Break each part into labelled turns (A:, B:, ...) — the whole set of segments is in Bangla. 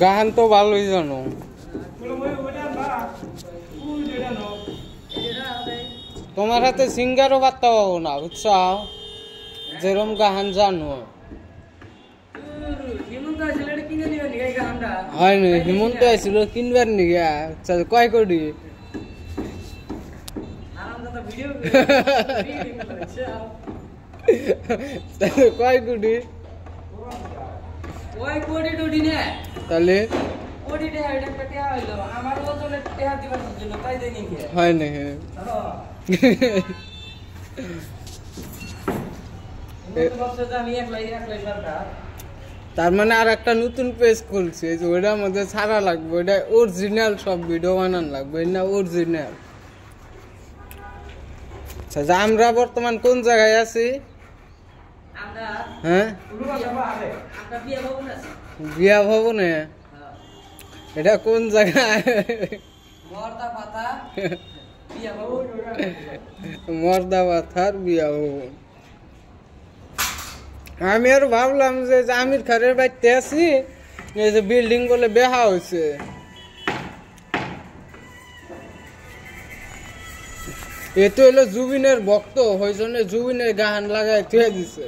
A: গান তো ভালোই জানো তোমার হাতে সিঙ্গারও বার্তা পাবো না বুঝছো যেরম গান জানো হয়নি হিমন্ত আসছিল কিনবার নিগা কয় কোটি কয় কোটি তাহলে হয় নাকি তার মানে আর একটা নতুন পেজ খুলছে যে ওইটার মধ্যে ছাড়া লাগবে ওইটা অরিজিনাল সব ভিডিও বানান লাগবে না অরিজিনাল আচ্ছা আমরা বর্তমান কোন জায়গায় আছি হ্যাঁ বিয়া ভবনে এটা কোন জায়গায় মর্দা পাথার বিয়া ভবন আমি আর ভাবলাম যে আমির খানের বাড়িতে আছি এই যে বিল্ডিং বলে বেহা হয়েছে এ তো হলো জুবিনের ভক্ত ওই জন্য জুবিনের গান লাগাই থুয়ে দিছে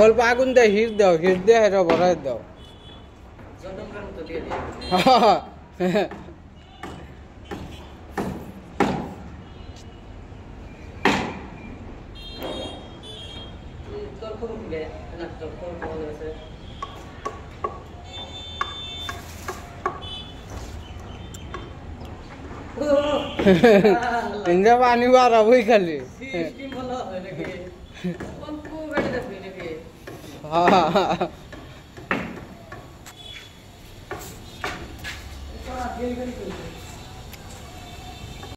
A: অল্প আগুন দেয় হিট দাও হিট দিয়ে হেরা ভরাই দাও পানি বাড়াবই খালি